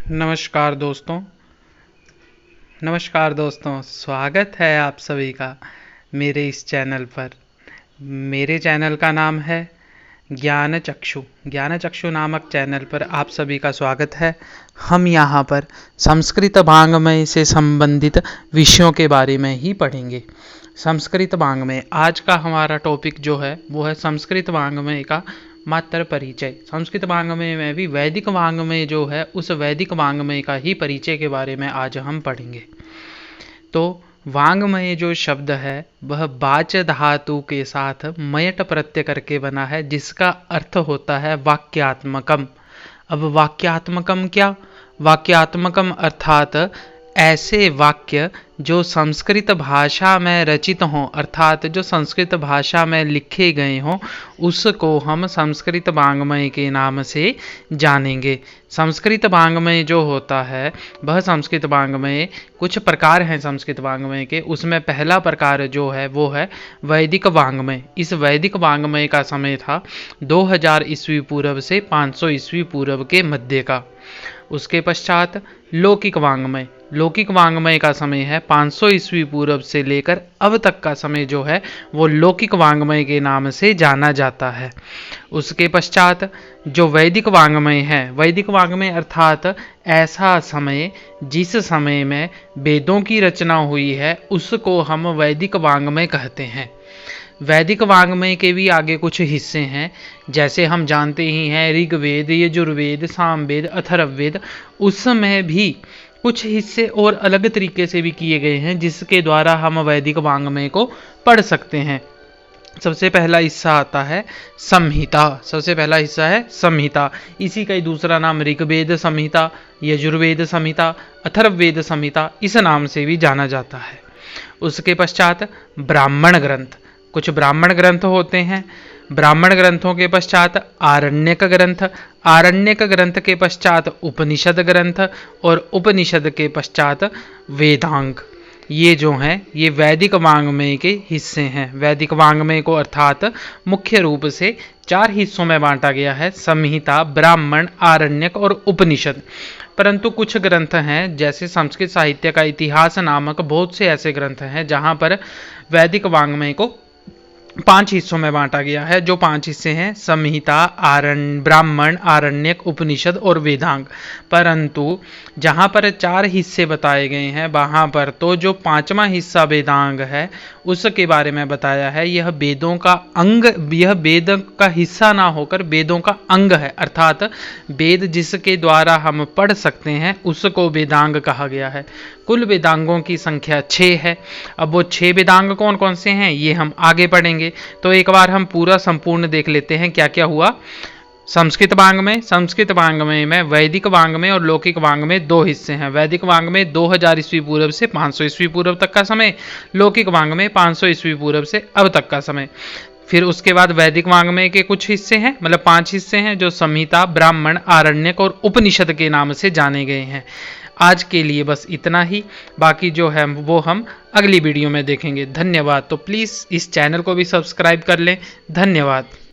नमस्कार दोस्तों। स्वागत है आप सभी का मेरे इस चैनल पर। मेरे चैनल का नाम है ज्ञान चक्षु नामक चैनल पर आप सभी का स्वागत है। हम यहाँ पर संस्कृत वाङ्मय से संबंधित विषयों के बारे में ही पढ़ेंगे। संस्कृत वाङ्मय आज का हमारा टॉपिक जो है वो है संस्कृत वाङ्मय का मात्र परिचय। संस्कृत वाङ्मय में भी वैदिक वाङ्मय जो है उस वैदिक वाङ्मय का ही परिचय के बारे में आज हम पढ़ेंगे। तो वाङ्मय जो शब्द है वह वाच धातु के साथ मयट प्रत्यय करके बना है, जिसका अर्थ होता है वाक्यात्मकम। अब वाक्यात्मकम क्या? वाक्यात्मकम अर्थात ऐसे वाक्य जो संस्कृत भाषा में रचित हों, अर्थात जो संस्कृत भाषा में लिखे गए हों, उसको हम संस्कृत वाङ्मय के नाम से जानेंगे। संस्कृत वाङ्मय जो होता है वह संस्कृत वाङ्मय कुछ प्रकार हैं संस्कृत वाङ्मय के। उसमें पहला प्रकार जो है वो है वैदिक वाङ्मय। इस वैदिक वाङ्मय का समय था 2000 ईस्वी पूर्व से 500 ईस्वी पूर्व के मध्य का। उसके पश्चात लौकिक वाङ्मय। लौकिक वाङ्मय का समय है 500 ईस्वी पूर्व से लेकर अब तक का समय जो है वो लौकिक वाङ्मय के नाम से जाना जाता है। उसके पश्चात जो वैदिक वाङ्मय है, वैदिक वाङ्मय अर्थात ऐसा समय जिस समय में वेदों की रचना हुई है उसको हम वैदिक वाङ्मय कहते हैं। वैदिक वाङ्मय के भी आगे कुछ हिस्से हैं, जैसे हम जानते ही हैं ऋग्वेद, यजुर्वेद, सामवेद, अथर्ववेद। उसमें भी कुछ हिस्से और अलग तरीके से भी किए गए हैं जिसके द्वारा हम वैदिक वाङ्मय को पढ़ सकते हैं। सबसे पहला हिस्सा आता है संहिता। सबसे पहला हिस्सा है संहिता। इसी का ही दूसरा नाम ऋग्वेद संहिता, यजुर्वेद संहिता, अथर्ववेद संहिता इस नाम से भी जाना जाता है। उसके पश्चात ब्राह्मण ग्रंथ। कुछ ब्राह्मण ग्रंथ होते हैं। ब्राह्मण ग्रंथों के पश्चात आरण्यक ग्रंथ। आरण्यक ग्रंथ के पश्चात उपनिषद ग्रंथ और उपनिषद के पश्चात वेदांग। ये जो हैं ये वैदिक वाङ्मय के हिस्से हैं। वैदिक वाङ्मय को अर्थात मुख्य रूप से 4 हिस्सों में बांटा गया है: संहिता, ब्राह्मण, आरण्यक और उपनिषद। परंतु कुछ ग्रंथ हैं जैसे संस्कृत साहित्य का इतिहास नामक बहुत से ऐसे ग्रंथ हैं जहाँ पर वैदिक वाङ्मय को 5 हिस्सों में बांटा गया है। जो 5 हिस्से हैं संहिता, ब्राह्मण, आरण्यक, उपनिषद और वेदांग। परंतु जहाँ पर 4 हिस्से बताए गए हैं वहाँ पर तो जो 5वां हिस्सा वेदांग है उसके बारे में बताया है। यह वेदों का अंग, यह वेद का हिस्सा ना होकर वेदों का अंग है, अर्थात वेद जिसके द्वारा हम पढ़ सकते हैं उसको वेदांग कहा गया है। कुल वेदांगों की संख्या 6 है। अब वो 6 वेदांग कौन कौन से हैं ये हम आगे पढ़ेंगे। तो एक बार हम पूरा संपूर्ण देख लेते हैं क्या क्या हुआ। संस्कृत वाङ्मय। संस्कृत वाङ्मय में वैदिक वाङ्मय और लौकिक वाङ्मय 2 हिस्से हैं। वैदिक वाङ्मय 2000 ईस्वी पूर्व से 500 ईस्वी पूर्व तक का समय, लौकिक वाङ्मय 500 ईस्वी पूर्व से अब तक का समय। फिर उसके बाद वैदिक वाङ्मय के कुछ हिस्से हैं, मतलब 5 हिस्से हैं जो संहिता, ब्राह्मण, आरण्यक और उपनिषद के नाम से जाने गए हैं। आज के लिए बस इतना ही, बाकी जो है वो हम अगली वीडियो में देखेंगे। धन्यवाद। तो प्लीज़ इस चैनल को भी सब्सक्राइब कर लें। धन्यवाद।